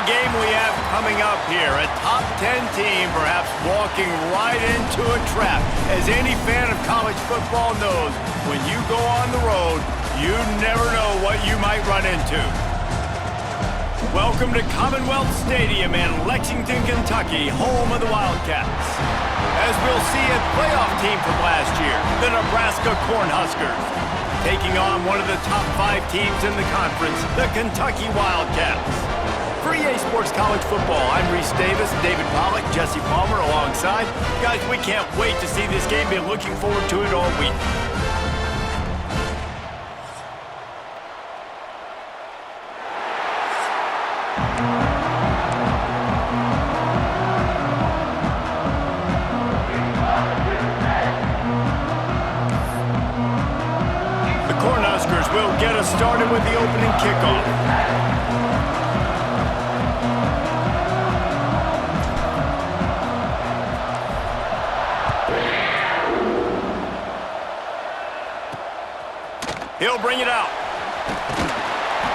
game we have coming up here. A top 10 team perhaps walking right into a trap. As any fan of college football knows, when you go on the road, you never know what you might run into. Welcome to Commonwealth Stadium in Lexington, Kentucky, home of the Wildcats. As we'll see, a playoff team from last year, the Nebraska Cornhuskers, taking on one of the top 5 teams in the conference, the Kentucky Wildcats. For EA Sports College Football, I'm Reese Davis, David Pollack, Jesse Palmer alongside. Guys, we can't wait to see this game. Been looking forward to it all week. Will get us started with the opening kickoff. He'll bring it out.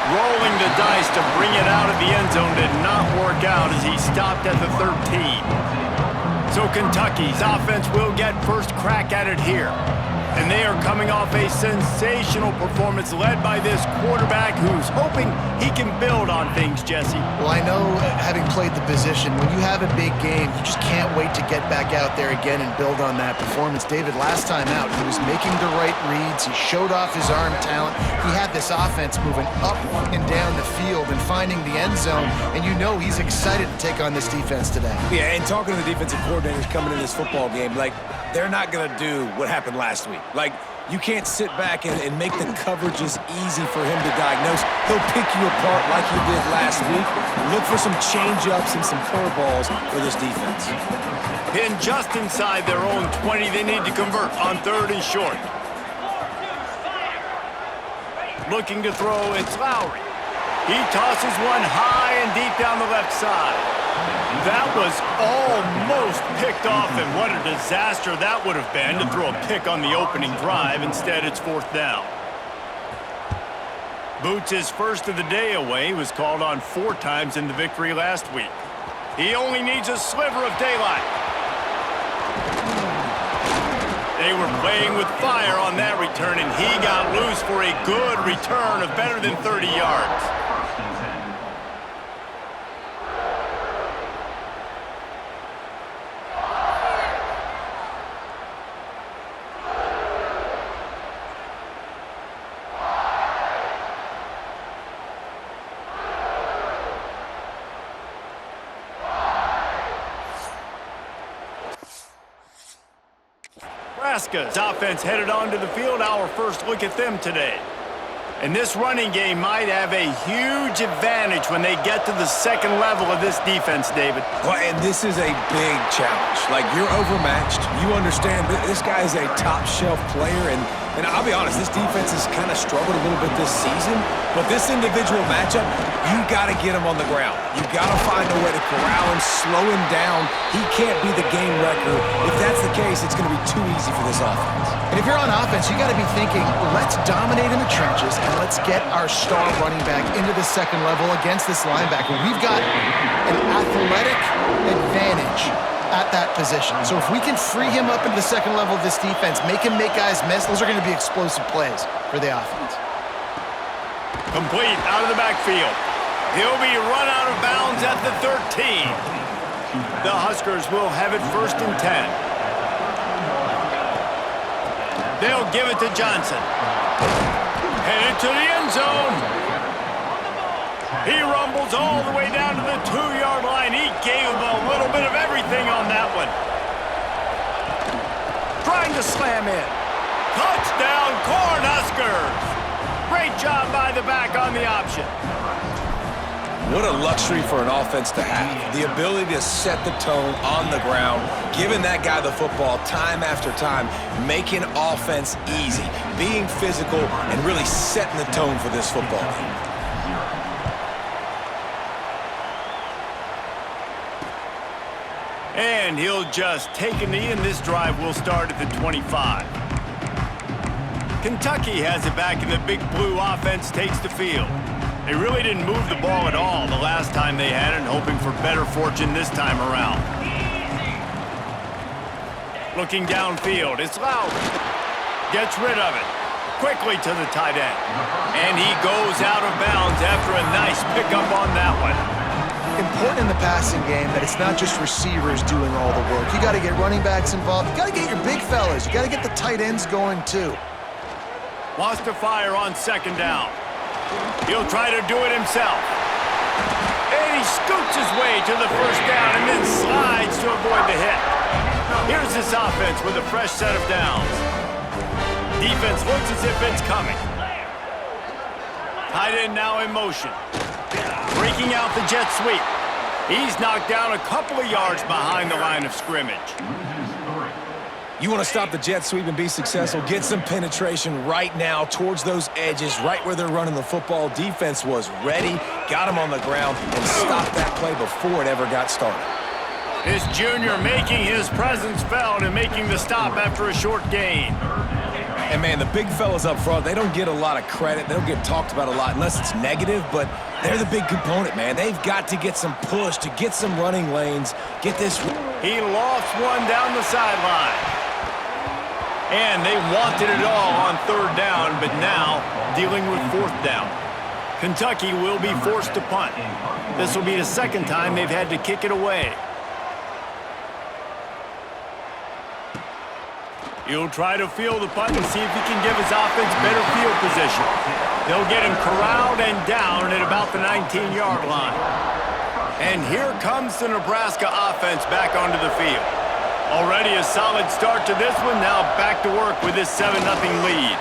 Rolling the dice to bring it out of the end zone did not work out as he stopped at the 13. So Kentucky's offense will get first crack at it here. And they are coming off a sensational performance led by this quarterback who's hoping he can build on things, Jesse. Well, I know, having played the position, when you have a big game, you just can't wait to get back out there again and build on that performance. David, last time out, he was making the right reads. He showed off his arm talent. He had this offense moving up and down the field and finding the end zone. And you know he's excited to take on this defense today. Yeah, and talking to the defensive coordinators coming in this football game, like, they're not going to do what happened last week. Like, you can't sit back and make the coverages easy for him to diagnose. He'll pick you apart like he did last week. Look for some change-ups and some curveballs for this defense. Pinned just inside their own 20, they need to convert on 3rd and short. Looking to throw, it's Lowry. He tosses one high and deep down the left side. That was almost picked off, and what a disaster that would have been to throw a pick on the opening drive. Instead, it's 4th down. Boots' first of the day away. He was called on 4 times in the victory last week. He only needs a sliver of daylight. They were playing with fire on that return, and he got loose for a good return of better than 30 yards. Nebraska's offense headed onto the field. Our first look at them today. And this running game might have a huge advantage when they get to the second level of this defense, David. Well, and this is a big challenge. Like, you're overmatched. You understand this guy is a top-shelf player, and I'll be honest, this defense has kind of struggled a little bit this season. But this individual matchup, you got to get him on the ground. You got to find a way to corral him, slow him down. He can't be the game wrecker. If that's the case, it's going to be too easy for this offense. And if you're on offense, you got to be thinking, let's dominate in the trenches and let's get our star running back into the second level against this linebacker. We've got an athletic advantage at that position. So if we can free him up into the second level of this defense, make him make guys miss, those are going to be explosive plays for the offense. Complete out of the backfield. He'll be run out of bounds at the 13. The Huskers will have it 1st and 10. They'll give it to Johnson. Headed to the end zone. He rumbles all the way down to the 2-yard line. He gave him a little bit of everything on that one. Trying to slam in. Touchdown, Cornhuskers. Great job by the back on the option. What a luxury for an offense to have. The ability to set the tone on the ground, giving that guy the football time after time, making offense easy, being physical, and really setting the tone for this football game. And he'll just take a knee, and this drive will start at the 25. Kentucky has it back, and the Big Blue offense takes the field. They really didn't move the ball at all the last time they had it, hoping for better fortune this time around. Looking downfield, it's Lowry. Gets rid of it. Quickly to the tight end. And he goes out of bounds after a nice pickup on that one. Important in the passing game that it's not just receivers doing all the work. You got to get running backs involved. You got to get your big fellas. You got to get the tight ends going too. Wants to fire on second down. He'll try to do it himself. And he scoots his way to the first down and then slides to avoid the hit. Here's this offense with a fresh set of downs. Defense looks as if it's coming. Tight end now in motion. Breaking out the jet sweep. He's knocked down a couple of yards behind the line of scrimmage. You want to stop the jet sweep and be successful, get some penetration right now towards those edges, right where they're running the football. Defense was ready, got him on the ground, and stopped that play before it ever got started. This junior making his presence felt and making the stop after a short gain. And, man, the big fellas up front, they don't get a lot of credit. They don't get talked about a lot unless it's negative, but they're the big component, man. They've got to get some push, to get some running lanes, get this. He lost one down the sideline. And they wanted it all on third down, but now dealing with fourth down. Kentucky will be forced to punt. This will be the second time they've had to kick it away. He'll try to field the punt and see if he can give his offense better field position. They'll get him corralled and down at about the 19-yard line. And here comes the Nebraska offense back onto the field. Already a solid start to this one, now back to work with this 7-0 lead.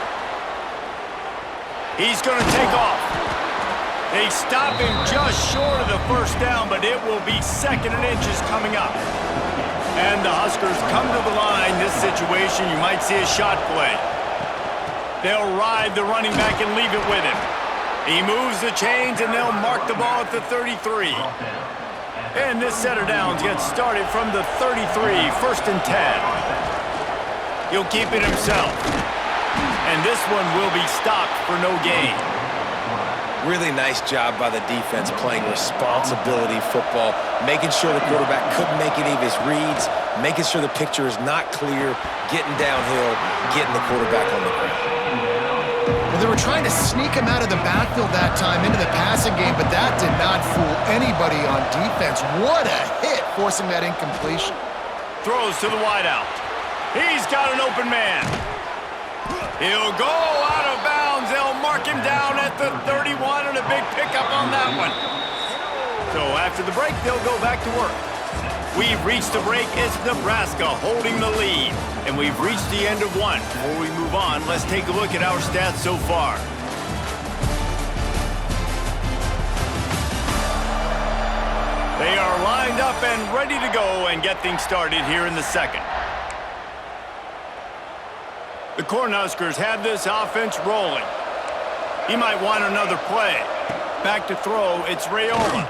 He's going to take off. They stop him just short of the first down, but it will be second and inches coming up. And the Huskers come to the line. This situation, you might see a shot play. They'll ride the running back and leave it with him. He moves the chains, and they'll mark the ball at the 33. And this set of downs gets started from the 33, first and 10. He'll keep it himself. And this one will be stopped for no gain. Really nice job by the defense playing responsibility football, making sure the quarterback couldn't make any of his reads, making sure the picture is not clear, getting downhill, getting the quarterback on the ground. Well, they were trying to sneak him out of the backfield that time into the passing game, but that did not fool anybody on defense. What a hit, forcing that incompletion. Throws to the wideout. He's got an open man. He'll go out of bounds. They'll mark him down at the 31 and a big pickup on that one. So after the break, they'll go back to work. We've reached the break. It's Nebraska holding the lead. And we've reached the end of one. Before we move on, let's take a look at our stats so far. They are lined up and ready to go and get things started here in the second. The Cornhuskers have this offense rolling. He might want another play. Back to throw, it's Raiola.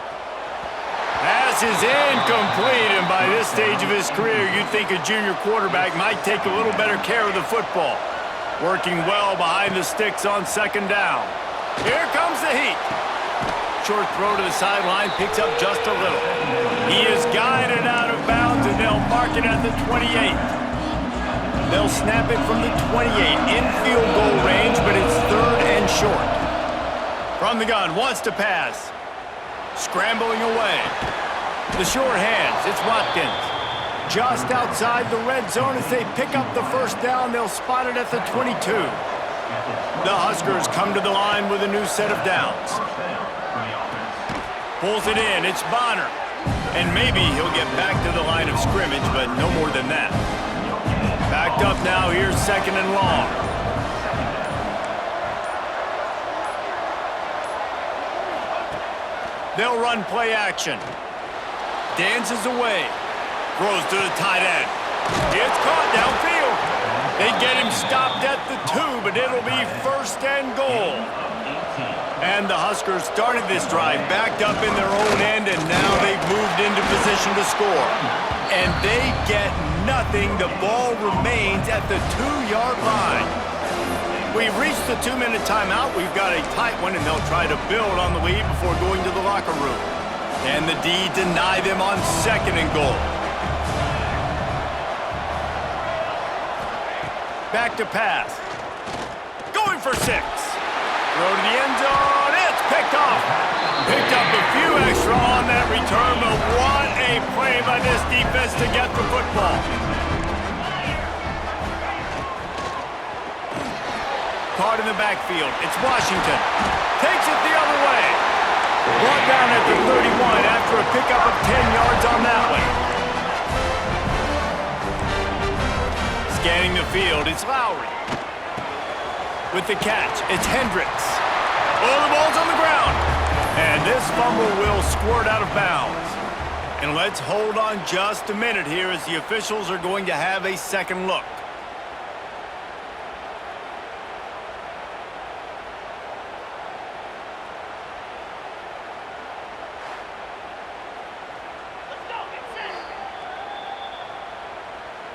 Pass is incomplete, and by this stage of his career, you'd think a junior quarterback might take a little better care of the football. Working well behind the sticks on second down. Here comes the heat. Short throw to the sideline, picks up just a little. He is guided out of bounds, and they'll mark it at the 28. They'll snap it from the 28 in field goal range, but it's third and short. From the gun, wants to pass. Scrambling away. The short hands, it's Watkins. Just outside the red zone as they pick up the first down. They'll spot it at the 22. The Huskers come to the line with a new set of downs. Pulls it in, it's Bonner. And maybe he'll get back to the line of scrimmage, but no more than that. Backed up now, here's second and long. They'll run play action. Dances away. Throws to the tight end. It's caught downfield. They get him stopped at the 2, but it'll be first and goal. And the Huskers started this drive backed up in their own end, and now they've moved into position to score. And they get nothing. The ball remains at the 2-yard line. we've reached the 2-minute timeout. We've got a tight one, and they'll try to build on the lead before going to the locker room. And the D deny them on 2nd and goal. Back to pass. Going for 6. Throw to the end zone. It's picked off. Picked up a few extra on that return, but what a play by this defense to get the football. Caught in the backfield. It's Washington. Takes it the other way. Brought down at the 31 after a pickup of 10 yards on that one. Scanning the field, it's Lowry. With the catch, it's Hendricks. Oh, the ball's on the ground. And this fumble will squirt out of bounds. And let's hold on just a minute here as the officials are going to have a second look.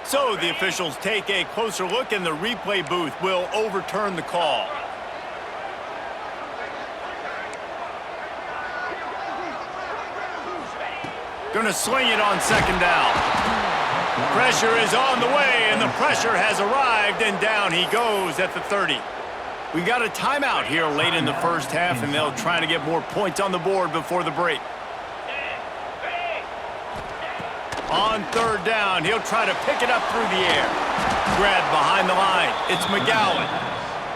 So the officials take a closer look, and the replay booth will overturn the call. Gonna sling it on 2nd down. Pressure is on the way, and the pressure has arrived, and down he goes at the 30. We got a timeout here late in the first half, and they'll try to get more points on the board before the break. On 3rd down, he'll try to pick it up through the air. Grabbed behind the line. It's McGowan.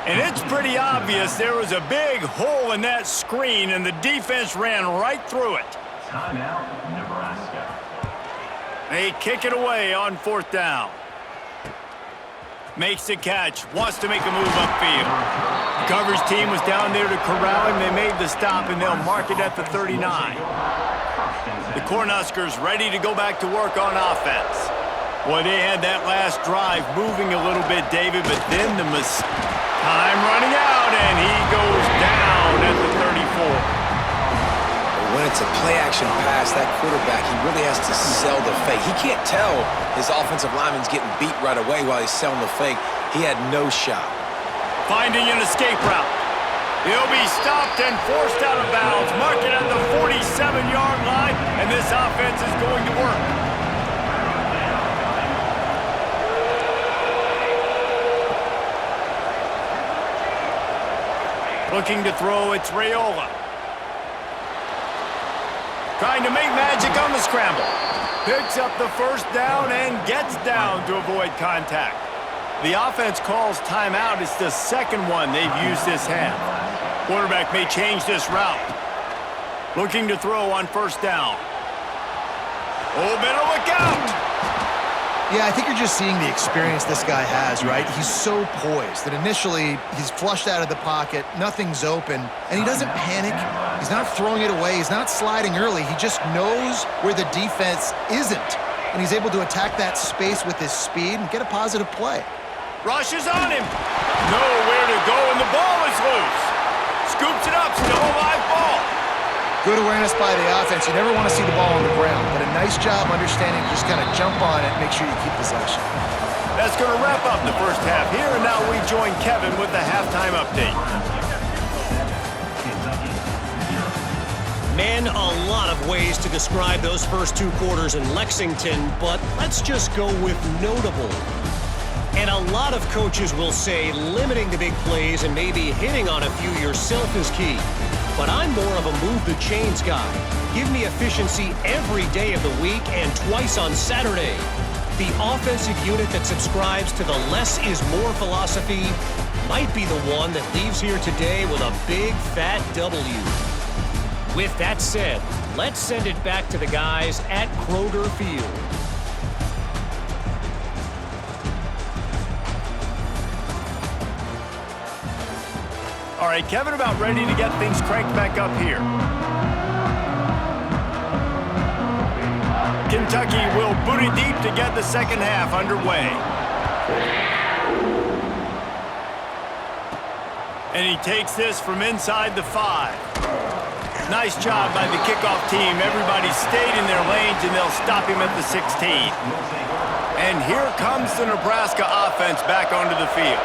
And it's pretty obvious there was a big hole in that screen, and the defense ran right through it. Timeout, Nebraska. They kick it away on 4th down. Makes the catch. Wants to make a move upfield. The coverage team was down there to corral him. They made the stop, and they'll mark it at the 39. The Cornhuskers ready to go back to work on offense. Boy, they had that last drive moving a little bit, David, but then time running out, and he goes down at the 34. When it's a play-action pass, that quarterback, he really has to sell the fake. He can't tell his offensive lineman's getting beat right away while he's selling the fake. He had no shot. Finding an escape route. He'll be stopped and forced out of bounds. Mark it at the 47-yard line, and this offense is going to work. Looking to throw, it's Raiola. Trying to make magic on the scramble. Picks up the 1st down and gets down to avoid contact. The offense calls timeout. It's the 2nd one they've used this half. Quarterback may change this route. Looking to throw on 1st down. Oh, better look out! Yeah, I think you're just seeing the experience this guy has, right? He's so poised that initially he's flushed out of the pocket, nothing's open, and he doesn't panic. He's not throwing it away. He's not sliding early. He just knows where the defense isn't, and he's able to attack that space with his speed and get a positive play. Rush is on him. Nowhere to go, and the ball is loose. Scoops it up, still a live ball. Good awareness by the offense. You never want to see the ball on the ground, but a nice job understanding to just kind of jump on it and make sure you keep possession. That's going to wrap up the first half here, and now we join Kevin with the halftime update. Man, a lot of ways to describe those first 2 quarters in Lexington, but let's just go with notable. And a lot of coaches will say limiting the big plays and maybe hitting on a few yourself is key. But I'm more of a move the chains guy. Give me efficiency every day of the week and twice on Saturday. The offensive unit that subscribes to the less is more philosophy might be the one that leaves here today with a big fat W. With that said, let's send it back to the guys at Kroger Field. All right, Kevin, about ready to get things cranked back up here. Kentucky will boot it deep to get the second half underway. And he takes this from inside the 5. Nice job by the kickoff team. Everybody stayed in their lanes, and they'll stop him at the 16. And here comes the Nebraska offense back onto the field.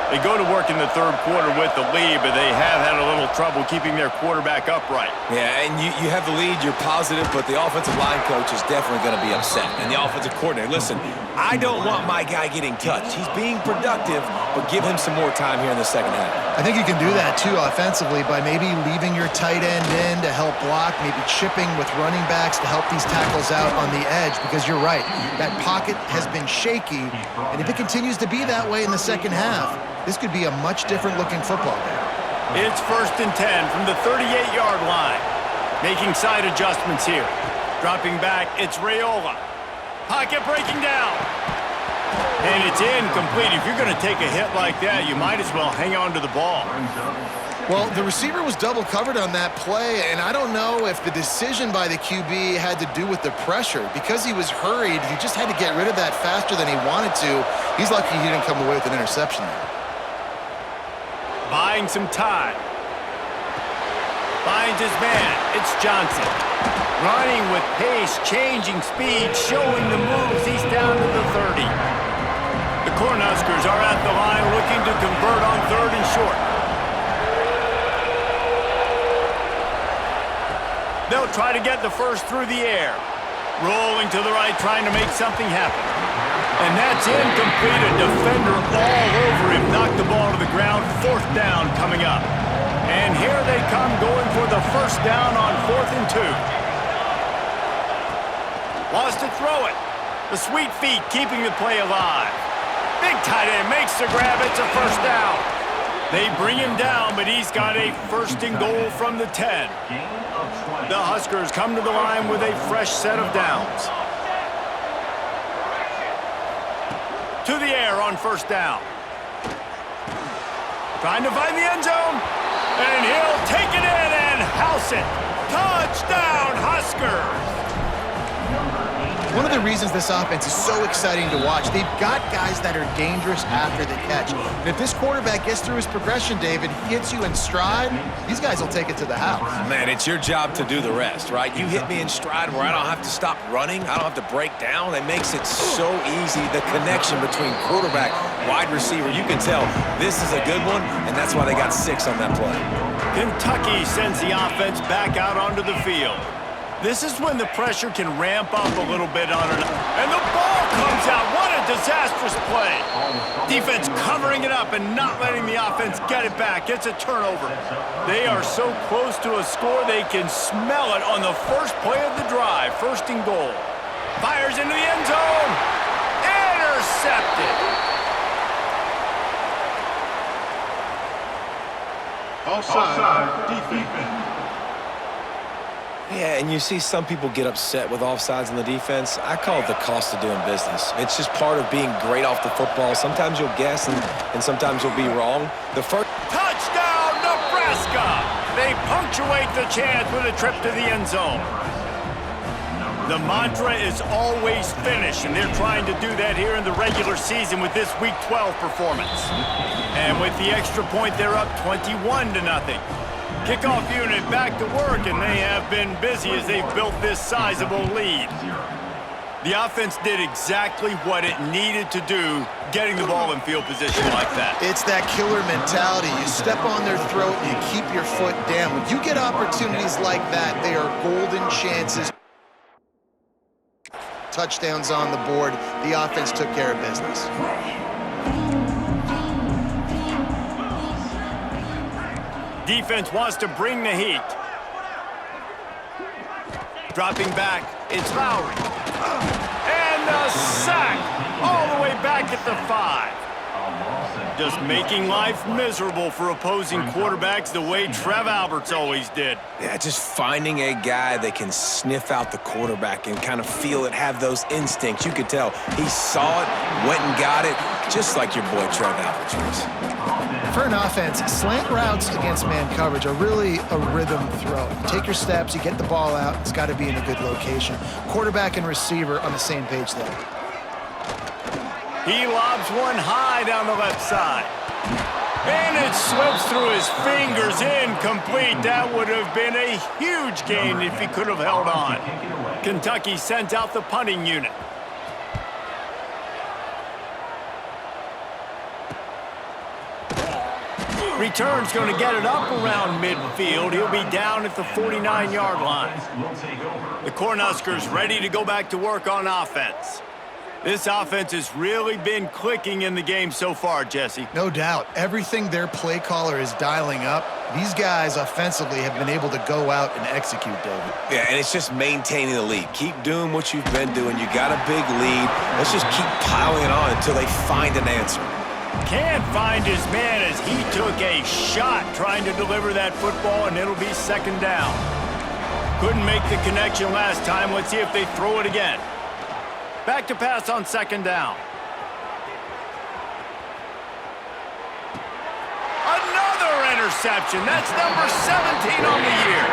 They go to work in the third quarter with the lead, but they have had a little trouble keeping their quarterback upright. Yeah, and you have the lead, you're positive, but the offensive line coach is definitely going to be upset. And the offensive coordinator, listen, I don't want my guy getting touched. He's being productive, but give him some more time here in the second half. I think you can do that, too, offensively, by maybe leaving your tight end in to help block, maybe chipping with running backs to help these tackles out on the edge, because you're right, that pocket has been shaky, and if it continues to be that way in the second half, this could be a much different-looking football game. It's 1st and 10 from the 38-yard line. Making side adjustments here. Dropping back, it's Raiola. Pocket breaking down. And it's incomplete. If you're going to take a hit like that, you might as well hang on to the ball. Well, the receiver was double covered on that play, and I don't know if the decision by the QB had to do with the pressure. Because he was hurried, he just had to get rid of that faster than he wanted to. He's lucky he didn't come away with an interception there. Buying some time. Finds his man. It's Johnson. Running with pace, changing speed, showing the moves. He's down to the 30. The Cornhuskers are at the line looking to convert on 3rd and short. They'll try to get the first through the air. Rolling to the right, trying to make something happen. And that's incomplete. A defender all over him. Knocked the ball to the ground. 4th down coming up. And here they come going for the first down on 4th and 2. Wants to throw it. The sweet feet keeping the play alive. Big tight end makes the grab. It's a first down. They bring him down, but he's got a 1st and goal from the 10. The Huskers come to the line with a fresh set of downs. To the air on 1st down. Trying to find the end zone. And he'll take it in and house it. Touchdown, Huskers! One of the reasons this offense is so exciting to watch, they've got guys that are dangerous after the catch. And if this quarterback gets through his progression, David, he hits you in stride, these guys will take it to the house. Man, it's your job to do the rest, right? You hit me in stride where I don't have to stop running. I don't have to break down. It makes it so easy. The connection between quarterback, wide receiver, you can tell this is a good one, and that's why they got 6 on that play. Kentucky sends the offense back out onto the field. This is when the pressure can ramp up a little bit on it. And the ball comes out. What a disastrous play. Defense covering it up and not letting the offense get it back. It's a turnover. They are so close to a score, they can smell it on the first play of the drive. 1st and goal. Fires into the end zone. Intercepted. Offside, defense. Yeah, and you see some people get upset with offsides in the defense. I call it the cost of doing business. It's just part of being great off the football. Sometimes you'll guess, and sometimes you'll be wrong. The first Touchdown, Nebraska! They punctuate the chance with a trip to the end zone. The mantra is always finish, and they're trying to do that here in the regular season with this Week 12 performance. And with the extra point, they're up 21-0. Kickoff unit back to work, and they have been busy as they've built this sizable lead. The offense did exactly what it needed to do, getting the ball in field position like that. It's that killer mentality. You step on their throat and you keep your foot down. When you get opportunities like that, they are golden chances. Touchdowns on the board. The offense took care of business. Defense wants to bring the heat. Dropping back, it's Lowry. And the sack all the way back at the 5. Just making life miserable for opposing quarterbacks the way Trev Alberts always did. Yeah, just finding a guy that can sniff out the quarterback and kind of feel it, have those instincts. You could tell he saw it, went and got it, just like your boy Trev Alberts was. For an offense, slant routes against man coverage are really a rhythm throw. You take your steps, you get the ball out, it's got to be in a good location. Quarterback and receiver on the same page there. He lobs one high down the left side. And it slips through his fingers, incomplete. That would have been a huge gain if he could have held on. Kentucky sends out the punting unit. Return's going to get it up around midfield. He'll be down at the 49-yard line. The Cornhuskers ready to go back to work on offense. This offense has really been clicking in the game so far, Jesse. No doubt. Everything their play caller is dialing up, these guys offensively have been able to go out and execute, David. Yeah, and it's just maintaining the lead. Keep doing what you've been doing. You got a big lead. Let's just keep piling it on until they find an answer. Can't find his man as he took a shot trying to deliver that football, and it'll be second down. Couldn't make the connection last time. Let's see if they throw it again. Back to pass on second down. Another interception. That's number 17 on the year.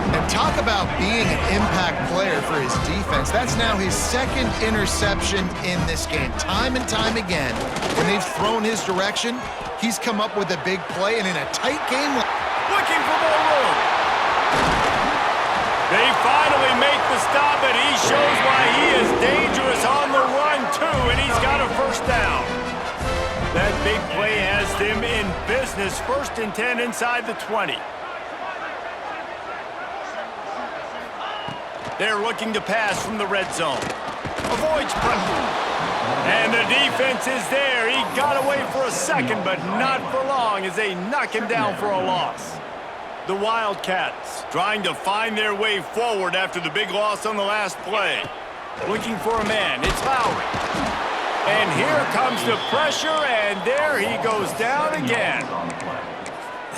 And talk about being an impact player for his defense. That's now his second interception in this game. Time and time again, when they've thrown his direction, he's come up with a big play, and in a tight game. Looking for more room. They finally make the stop, and he shows why he is dangerous on the run, too, and he's got a first down. That big play has them in business. 1st and 10 inside the 20. They're looking to pass from the red zone. Avoids pressure. And the defense is there. He got away for a second, but not for long as they knock him down for a loss. The Wildcats trying to find their way forward after the big loss on the last play. Looking for a man. It's Lowry. And here comes the pressure, and there he goes down again.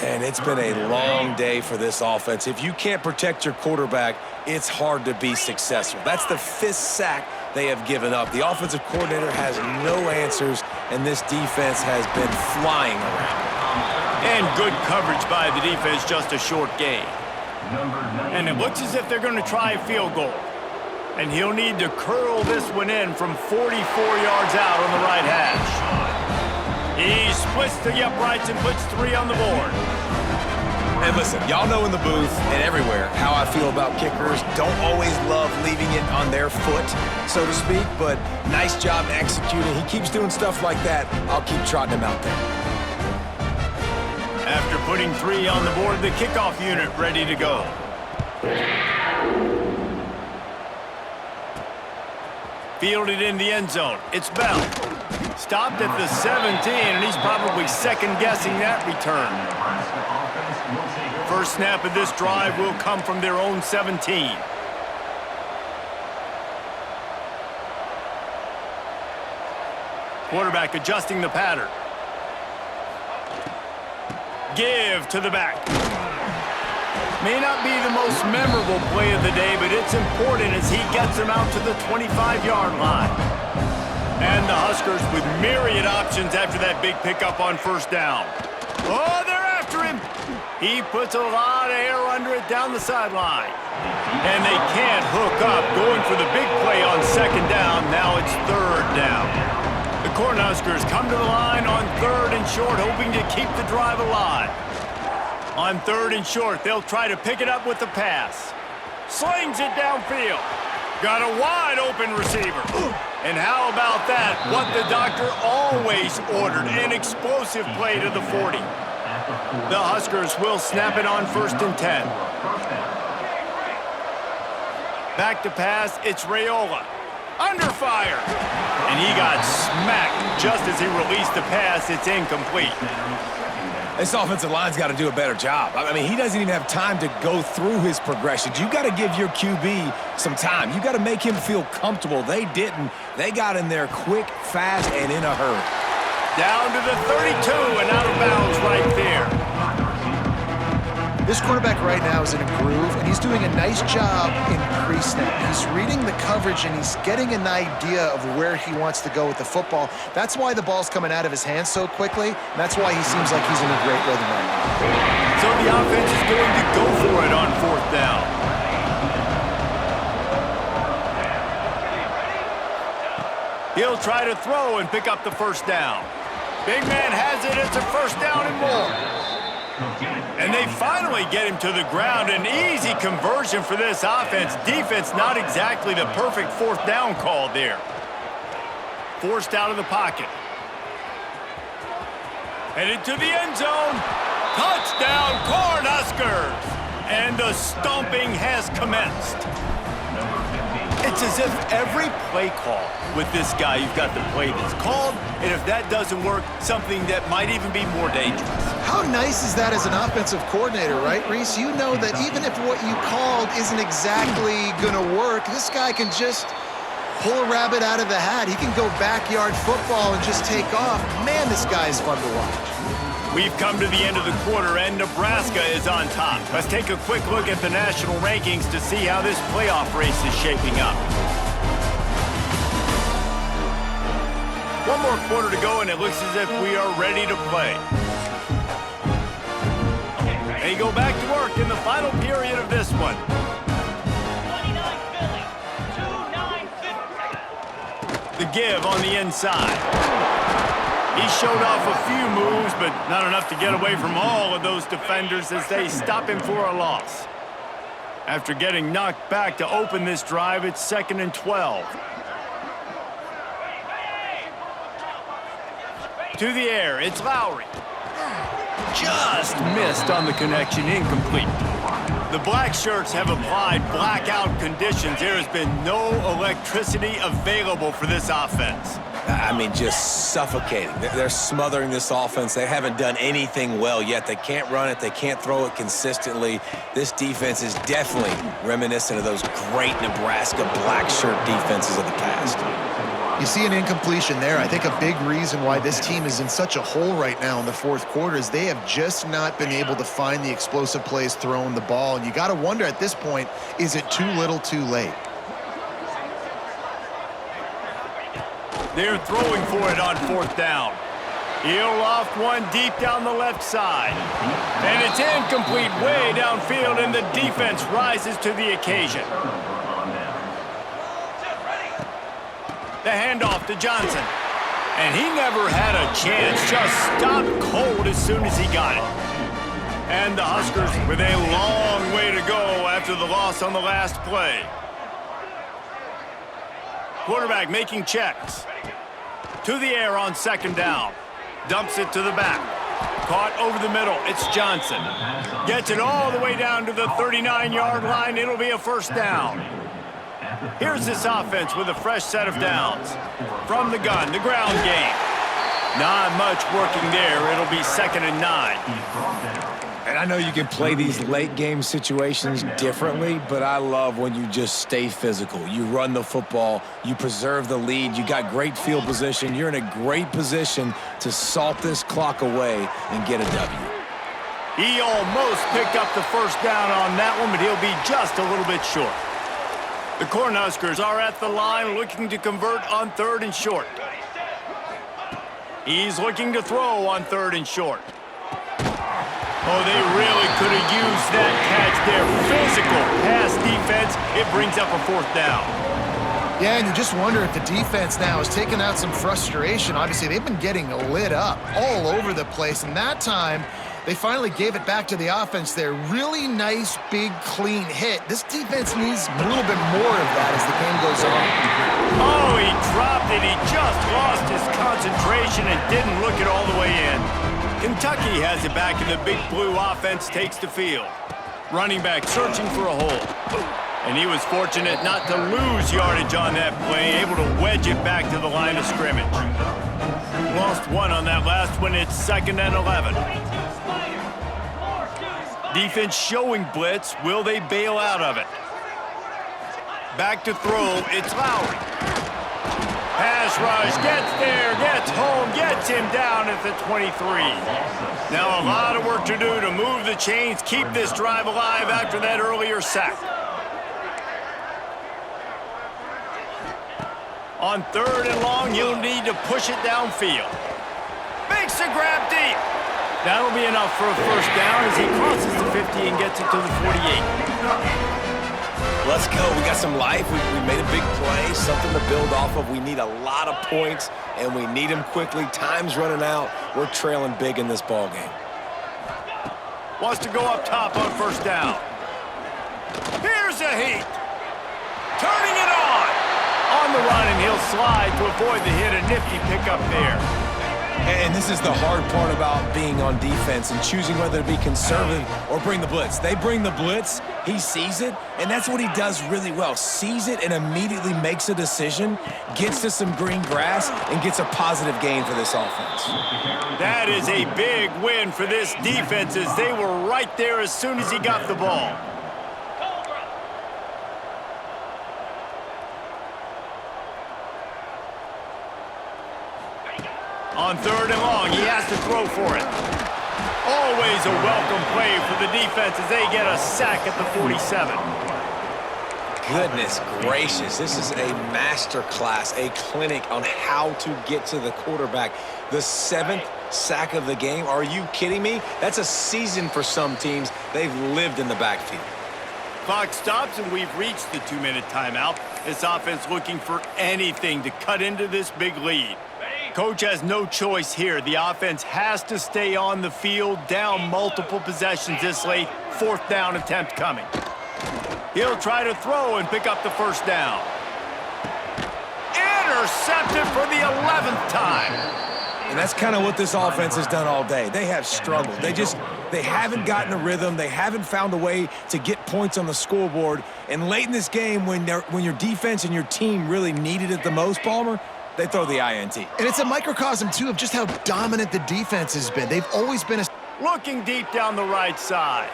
And it's been a long day for this offense. If you can't protect your quarterback, it's hard to be successful. That's the 5th sack they have given up. The offensive coordinator has no answers, and this defense has been flying around. And good coverage by the defense, just a short gain. And it looks as if they're going to try a field goal. And he'll need to curl this one in from 44 yards out on the right hash. He splits the uprights and puts 3 on the board. And listen, y'all know in the booth and everywhere how I feel about kickers. Don't always love leaving it on their foot, so to speak, but nice job executing. He keeps doing stuff like that. I'll keep trotting him out there. After putting 3 on the board, the kickoff unit ready to go. Fielded in the end zone. It's Bell. Stopped at the 17, and he's probably second-guessing that return. First snap of this drive will come from their own 17. Quarterback adjusting the pattern. Give to the back. May not be the most memorable play of the day, but it's important as he gets him out to the 25-yard line. And the Huskers with myriad options after that big pickup on first down. Oh, they're after him. He puts a lot of air under it down the sideline. And they can't hook up, going for the big play on second down. Now it's third down. The Cornhuskers come to the line on 3rd and short, hoping to keep the drive alive. On 3rd and short, they'll try to pick it up with the pass. Slings it downfield. Got a wide open receiver. And how about that? What the doctor always ordered, an explosive play to the 40. The Huskers will snap it on 1st and 10. Back to pass, it's Raiola. Under fire. And he got smacked just as he released the pass. It's incomplete. This offensive line's got to do a better job. I mean, he doesn't even have time to go through his progressions. You got to give your QB some time. You got to make him feel comfortable. They didn't. They got in there quick, fast, and in a hurry. Down to the 32 and out of bounds right there. This quarterback right now is in a groove, and he's doing a nice job in pre-snap. He's reading the coverage, and he's getting an idea of where he wants to go with the football. That's why the ball's coming out of his hands so quickly, and that's why he seems like he's in a great rhythm right now. So the offense is going to go for it on 4th down. He'll try to throw and pick up the first down. Big man has it. It's a first down and more. And they finally get him to the ground. An easy conversion for this offense. Defense not exactly the perfect 4th down call there. Forced out of the pocket. Headed to the end zone. Touchdown, Cornhuskers! And the stomping has commenced. It's as if every play call with this guy, you've got the play that's called, and if that doesn't work, something that might even be more dangerous. How nice is that as an offensive coordinator, right, Reese? You know that even if what you called isn't exactly going to work, this guy can just pull a rabbit out of the hat. He can go backyard football and just take off. Man, this guy is fun to watch. We've come to the end of the quarter, and Nebraska is on top. Let's take a quick look at the national rankings to see how this playoff race is shaping up. One more quarter to go, and it looks as if we are ready to play. They go back to work in the final period of this one. 29 Philly, 2-9 The give on the inside. He showed off a few moves, but not enough to get away from all of those defenders as they stop him for a loss. After getting knocked back to open this drive, it's 2nd and 12. To the air, it's Lowry. Just missed on the connection, incomplete. The black shirts have applied blackout conditions. There has been no electricity available for this offense. I mean, just suffocating. They're smothering this offense. They haven't done anything well yet. They can't run it. They can't throw it consistently. This defense is definitely reminiscent of those great Nebraska black shirt defenses of the past. You see an incompletion there. I think a big reason why this team is in such a hole right now in the fourth quarter is they have just not been able to find the explosive plays throwing the ball. And you got to wonder at this point, is it too little too late? They're throwing for it on 4th down. He'll loft one deep down the left side. And it's incomplete way downfield, and the defense rises to the occasion. The handoff to Johnson. And he never had a chance, just stopped cold as soon as he got it. And the Huskers with a long way to go after the loss on the last play. Quarterback making checks. To the air on 2nd down. Dumps it to the back. Caught over the middle. It's Johnson. Gets it all the way down to the 39-yard line. It'll be a 1st down. Here's this offense with a fresh set of downs. From the gun, the ground game. Not much working there. It'll be 2nd and 9. And I know you can play these late game situations differently, but I love when you just stay physical. You run the football, you preserve the lead, you got great field position, you're in a great position to salt this clock away and get a W. He almost picked up the 1st down on that one, but he'll be just a little bit short. The Cornhuskers are at the line looking to convert on 3rd and short. He's looking to throw on 3rd and short. Oh, they really could have used that catch there. Physical pass defense. It brings up a 4th down. Yeah, and you just wonder if the defense now is taking out some frustration. Obviously, they've been getting lit up all over the place, and that time they finally gave it back to the offense there. Really nice, big, clean hit. This defense needs a little bit more of that as the game goes on. Oh, he dropped it. He just lost his concentration and didn't look it all the way in. Kentucky has it back, and the Big Blue offense takes the field. Running back searching for a hole. And he was fortunate not to lose yardage on that play, able to wedge it back to the line of scrimmage. Lost one on that last one. It's 2nd and 11. Defense showing blitz. Will they bail out of it? Back to throw. It's Lowry. Pass rush, gets there, gets home, gets him down at the 23. Now a lot of work to do to move the chains, keep this drive alive after that earlier sack. On 3rd and long, he'll need to push it downfield. Makes a grab deep. That'll be enough for a 1st down as he crosses the 50 and gets it to the 48. Let's go. We got some life. We made a big play, something to build off of. We need a lot of points, and we need them quickly. Time's running out. We're trailing big in this ball game. Wants to go up top on 1st down. Here's a heat. Turning it on. On the run, and he'll slide to avoid the hit. A nifty pickup there. And this is the hard part about being on defense and choosing whether to be conservative or bring the blitz. They bring the blitz, he sees it, and that's what he does really well. Sees it and immediately makes a decision, gets to some green grass, and gets a positive gain for this offense. That is a big win for this defense as they were right there as soon as he got the ball. On 3rd and long, he has to throw for it. Always a welcome play for the defense as they get a sack at the 47. Goodness gracious, this is a master class, a clinic on how to get to the quarterback. The 7th sack of the game, are you kidding me? That's a season for some teams. They've lived in the backfield. Clock stops and we've reached the 2-minute timeout. This offense looking for anything to cut into this big lead. Coach has no choice here. The offense has to stay on the field, down multiple possessions this late. 4th down attempt coming. He'll try to throw and pick up the 1st down. Intercepted for the 11th time. And that's kind of what this offense has done all day. They have struggled. They haven't gotten a rhythm. They haven't found a way to get points on the scoreboard. And late in this game, when your defense and your team really needed it the most, Palmer, they throw the INT. And it's a microcosm, too, of just how dominant the defense has been. They've always been a... Looking deep down the right side.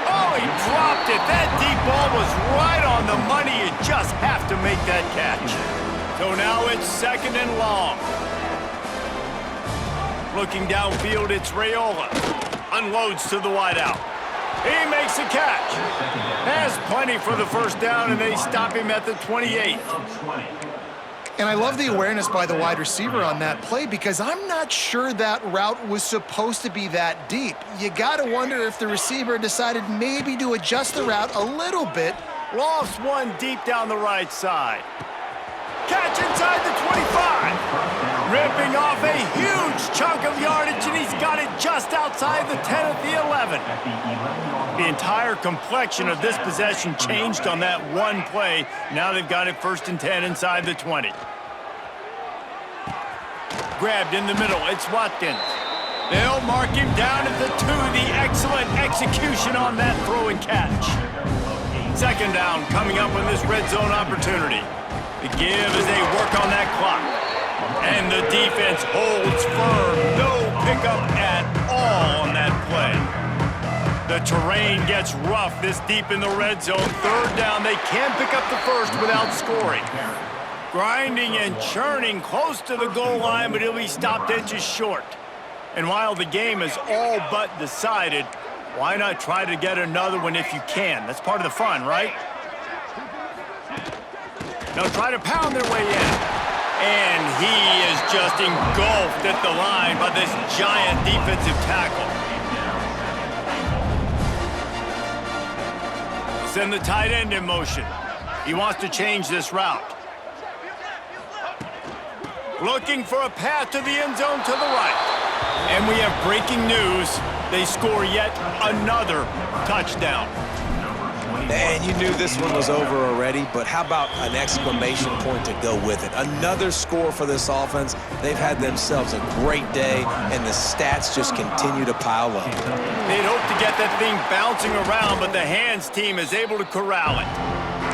Oh, he dropped it. That deep ball was right on the money. You just have to make that catch. So now it's 2nd and long. Looking downfield, it's Raiola. Unloads to the wideout. He makes a catch. Has plenty for the 1st down, and they stop him at the 28. And I love the awareness by the wide receiver on that play because I'm not sure that route was supposed to be that deep. You got to wonder if the receiver decided maybe to adjust the route a little bit. Lofts one deep down the right side. Catch inside the 25. Ripping off a huge chunk of yardage, and he's got it just outside the 10 at the 11. The entire complexion of this possession changed on that one play. Now they've got it 1st and 10 inside the 20. Grabbed in the middle, it's Watkins. They'll mark him down at the 2. The excellent execution on that throw and catch. 2nd down coming up on this red zone opportunity. The give as they work on that clock. And the defense holds firm. No pickup at all on that play. The terrain gets rough this deep in the red zone. 3rd down, they can pick up the 1st without scoring. Grinding and churning close to the goal line, but he'll be stopped inches short. And while the game is all but decided, why not try to get another one if you can? That's part of the fun, right? Now try to pound their way in. And he is just engulfed at the line by this giant defensive tackle. Send the tight end in motion. He wants to change this route. Looking for a path to the end zone to the right. And we have breaking news. They score yet another touchdown. And you knew this one was over already, but how about an exclamation point to go with it? Another score for this offense. They've had themselves a great day, and the stats just continue to pile up. They'd hope to get that thing bouncing around, but the hands team is able to corral it.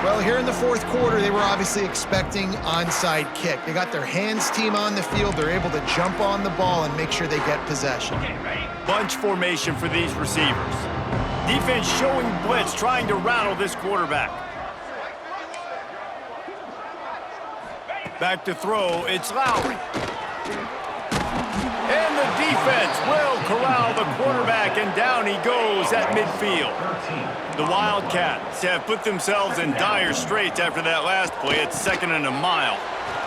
Well, here in the 4th quarter, they were obviously expecting onside kick. They got their hands team on the field. They're able to jump on the ball and make sure they get possession. Bunch formation for these receivers. Defense showing blitz, trying to rattle this quarterback. Back to throw, it's Lowry. And the defense will corral the quarterback, and down he goes at midfield. The Wildcats have put themselves in dire straits after that last play. It's 2nd and a mile.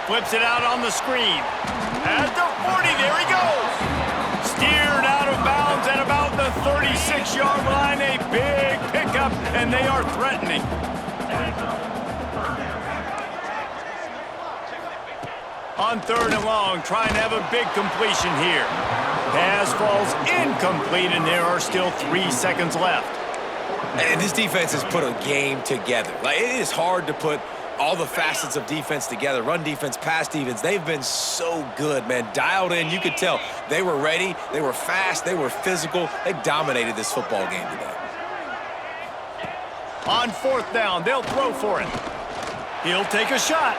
Flips it out on the screen. At the 40, there he goes. Steered out of bounds at about the 36-yard line. A big pickup, and they are threatening. On 3rd and long, trying to have a big completion here. Pass falls incomplete, and there are still 3 seconds left. And this defense has put a game together. Like, it is hard to put all the facets of defense together, run defense, pass defense. They've been so good, man. Dialed in, you could tell. They were ready, they were fast, they were physical. They dominated this football game today. On 4th down, they'll throw for it. He'll take a shot.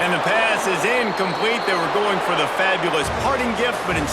And the pass is incomplete. They were going for the fabulous parting gift, but instead